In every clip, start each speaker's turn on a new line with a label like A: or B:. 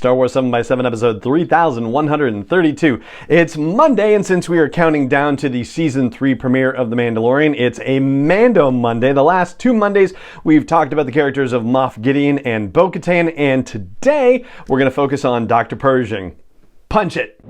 A: Star Wars 7x7 episode 3132. It's Monday, and since we are counting down to the Season 3 premiere of The Mandalorian, it's a Mando Monday. The last 2 Mondays, we've talked about the characters of Moff Gideon and Bo-Katan, and today, we're going to focus on Dr. Pershing. Punch it!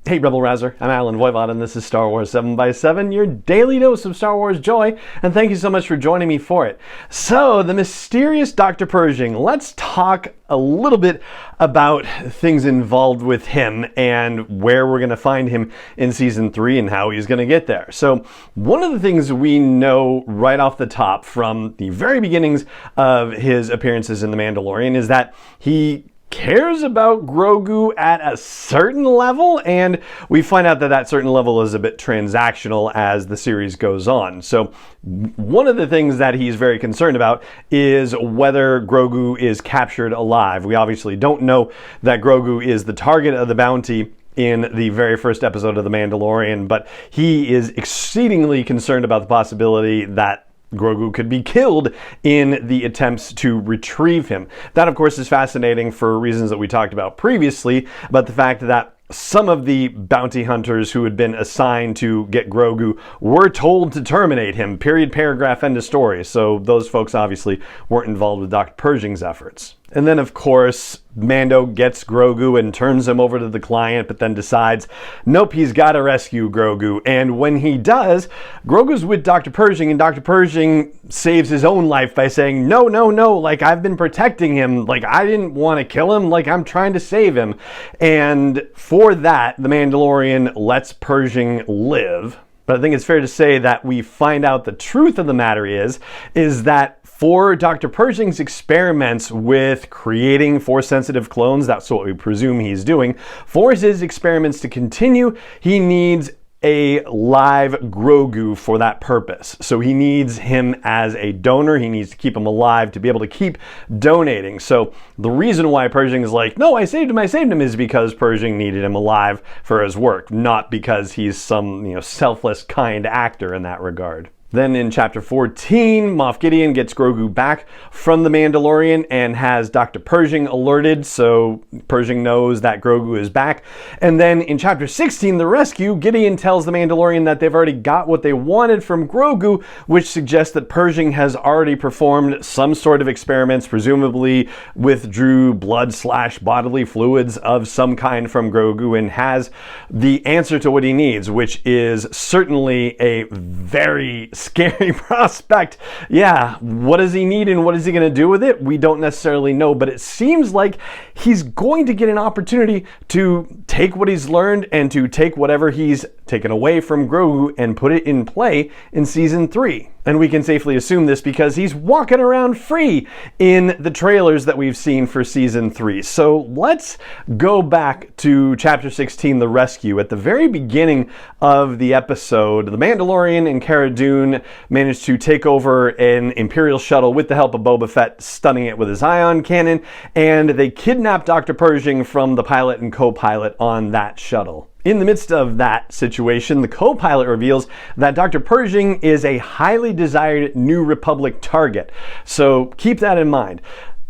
A: Hey Rebel Rouser, I'm Alan Voivod and this is Star Wars 7x7, your daily dose of Star Wars joy, and thank you so much for joining me for it. So, the mysterious Dr. Pershing, let's talk a little bit about things involved with him and where we're going to find him in Season 3 and how he's going to get there. So, one of the things we know right off the top from the very beginnings of his appearances in The Mandalorian is that he cares about Grogu at a certain level, and we find out that that certain level is a bit transactional as the series goes on. So one of the things that he's very concerned about is whether Grogu is captured alive. We obviously don't know that Grogu is the target of the bounty in the very first episode of The Mandalorian, but he is exceedingly concerned about the possibility that Grogu could be killed in the attempts to retrieve him. That, of course, is fascinating for reasons that we talked about previously, about the fact that some of the bounty hunters who had been assigned to get Grogu were told to terminate him. Period, paragraph, end of story. So those folks obviously weren't involved with Dr. Pershing's efforts. And then, of course, Mando gets Grogu and turns him over to the client, but then decides, nope, he's got to rescue Grogu. And when he does, Grogu's with Dr. Pershing, and Dr. Pershing saves his own life by saying, no, like, I've been protecting him. Like, I didn't want to kill him. Like, I'm trying to save him. And for that, the Mandalorian lets Pershing live. But I think it's fair to say that we find out the truth of the matter is that for Dr. Pershing's experiments with creating Force-sensitive clones, that's what we presume he's doing, for his experiments to continue, he needs a live Grogu for that purpose. So he needs him as a donor. He needs to keep him alive to be able to keep donating. So the reason why Pershing is like, no, I saved him is because Pershing needed him alive for his work, not because he's some, selfless, kind actor in that regard. Then in Chapter 14, Moff Gideon gets Grogu back from the Mandalorian and has Dr. Pershing alerted, so Pershing knows that Grogu is back. And then in Chapter 16, The Rescue, Gideon tells the Mandalorian that they've already got what they wanted from Grogu, which suggests that Pershing has already performed some sort of experiments, presumably withdrew blood/bodily fluids of some kind from Grogu, and has the answer to what he needs, which is certainly a very scary prospect. Yeah, what does he need and what is he going to do with it? We don't necessarily know, but it seems like he's going to get an opportunity to take what he's learned and to take whatever he's taken away from Grogu and put it in play in Season 3. And we can safely assume this because he's walking around free in the trailers that we've seen for Season 3. So let's go back to Chapter 16, The Rescue. At the very beginning of the episode, the Mandalorian and Cara Dune managed to take over an Imperial shuttle with the help of Boba Fett, stunning it with his ion cannon, and they kidnapped Dr. Pershing from the pilot and co-pilot on that shuttle. In the midst of that situation, the co-pilot reveals that Dr. Pershing is a highly desired New Republic target. So keep that in mind.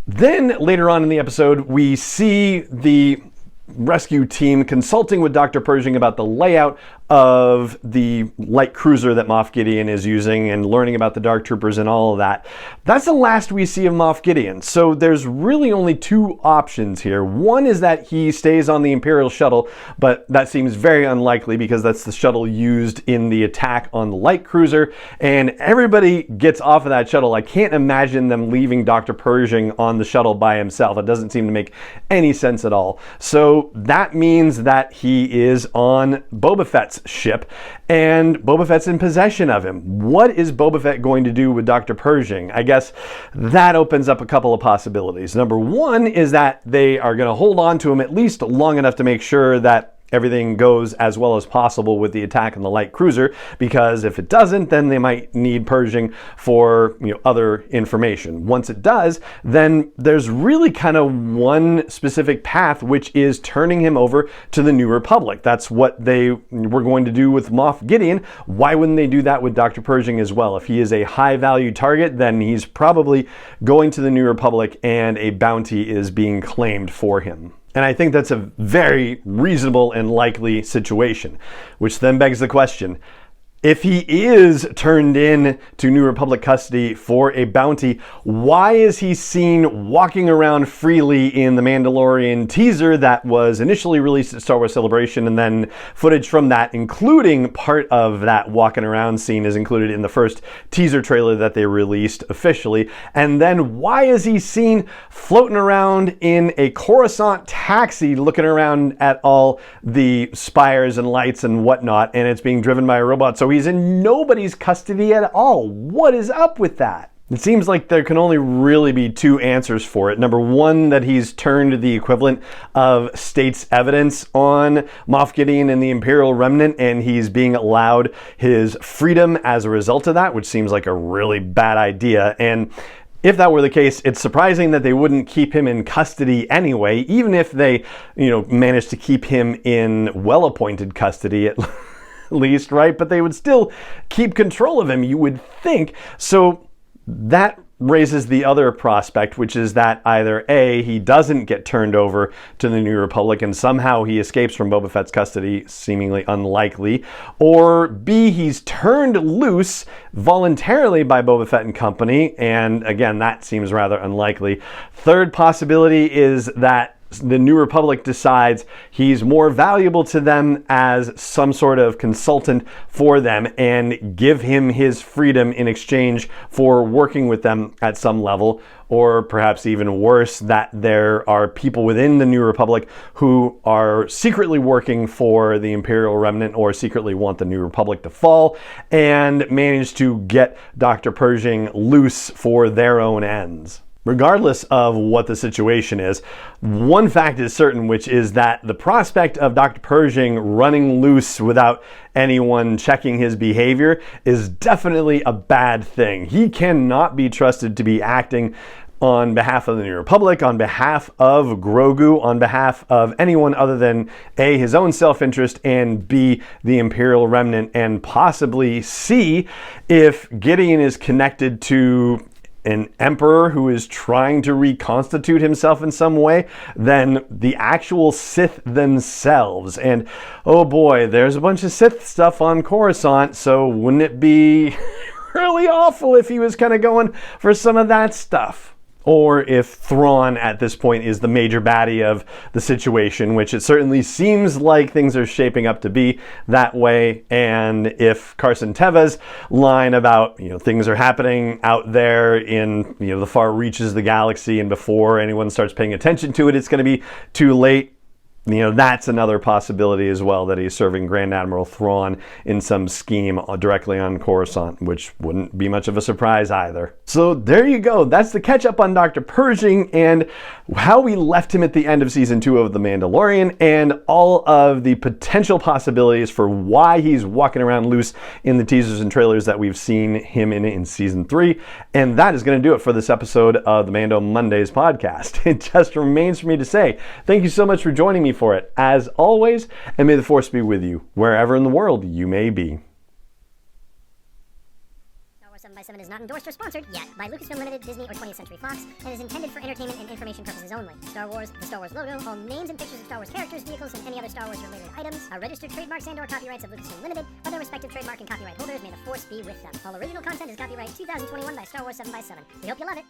A: Then later on in the episode, we see the rescue team consulting with Dr. Pershing about the layout of the light cruiser that Moff Gideon is using and learning about the Dark Troopers and all of that. That's the last we see of Moff Gideon. So there's really only 2 options here. One is that he stays on the Imperial shuttle, but that seems very unlikely because that's the shuttle used in the attack on the light cruiser, and everybody gets off of that shuttle. I can't imagine them leaving Dr. Pershing on the shuttle by himself. It doesn't seem to make any sense at all. So that means that he is on Boba Fett's ship, and Boba Fett's in possession of him. What is Boba Fett going to do with Dr. Pershing? I guess that opens up a couple of possibilities. Number one is that they are going to hold on to him at least long enough to make sure that everything goes as well as possible with the attack on the light cruiser, because if it doesn't, then they might need Pershing for other information. Once it does, then there's really kind of one specific path, which is turning him over to the New Republic. That's what they were going to do with Moff Gideon. Why wouldn't they do that with Dr. Pershing as well? If he is a high value target, then he's probably going to the New Republic and a bounty is being claimed for him. And I think that's a very reasonable and likely situation, which then begs the question, if he is turned in to New Republic custody for a bounty, why is he seen walking around freely in the Mandalorian teaser that was initially released at Star Wars Celebration, and then footage from that, including part of that walking around scene, is included in the first teaser trailer that they released officially? And then why is he seen floating around in a Coruscant taxi looking around at all the spires and lights and whatnot, and it's being driven by a robot? So he's in nobody's custody at all. What is up with that? It seems like there can only really be two answers for it. Number one, that he's turned the equivalent of state's evidence on Moff Gideon and the Imperial Remnant, and he's being allowed his freedom as a result of that, which seems like a really bad idea. And if that were the case, it's surprising that they wouldn't keep him in custody anyway, even if they, managed to keep him in well-appointed custody at least, right? But they would still keep control of him, you would think. So that raises the other prospect, which is that either A, he doesn't get turned over to the New Republic and somehow he escapes from Boba Fett's custody, seemingly unlikely, or B, he's turned loose voluntarily by Boba Fett and company, and again, that seems rather unlikely. Third possibility is that the New Republic decides he's more valuable to them as some sort of consultant for them and give him his freedom in exchange for working with them at some level. Or perhaps even worse, that there are people within the New Republic who are secretly working for the Imperial Remnant or secretly want the New Republic to fall and manage to get Dr. Pershing loose for their own ends. Regardless of what the situation is, one fact is certain, which is that the prospect of Dr. Pershing running loose without anyone checking his behavior is definitely a bad thing. He cannot be trusted to be acting on behalf of the New Republic, on behalf of Grogu, on behalf of anyone other than A, his own self-interest, and B, the Imperial Remnant, and possibly C, if Gideon is connected to an emperor who is trying to reconstitute himself in some way, then the actual Sith themselves. And oh boy, there's a bunch of Sith stuff on Coruscant, so wouldn't it be really awful if he was kind of going for some of that stuff? Or if Thrawn at this point is the major baddie of the situation, which it certainly seems like things are shaping up to be that way. And if Carson Teva's line about, things are happening out there in, the far reaches of the galaxy, and before anyone starts paying attention to it, it's going to be too late. That's another possibility as well, that he's serving Grand Admiral Thrawn in some scheme directly on Coruscant, which wouldn't be much of a surprise either. So there you go. That's the catch up on Dr. Pershing and how we left him at the end of season 2 of The Mandalorian, and all of the potential possibilities for why he's walking around loose in the teasers and trailers that we've seen him in season 3. And that is going to do it for this episode of the Mando Mondays podcast. It just remains for me to say thank you so much for joining me for it, as always, and may the Force be with you wherever in the world you may be.
B: Star Wars 7x7 is not endorsed or sponsored yet by Lucasfilm Limited, Disney, or 20th Century Fox, and is intended for entertainment and information purposes only. Star Wars, the Star Wars logo, all names and pictures of Star Wars characters, vehicles, and any other Star Wars related items are registered trademarks and/or copyrights of Lucasfilm Limited, or their respective trademark and copyright holders. May the Force be with them. All original content is copyright 2021 by Star Wars 7x7. We hope you love it.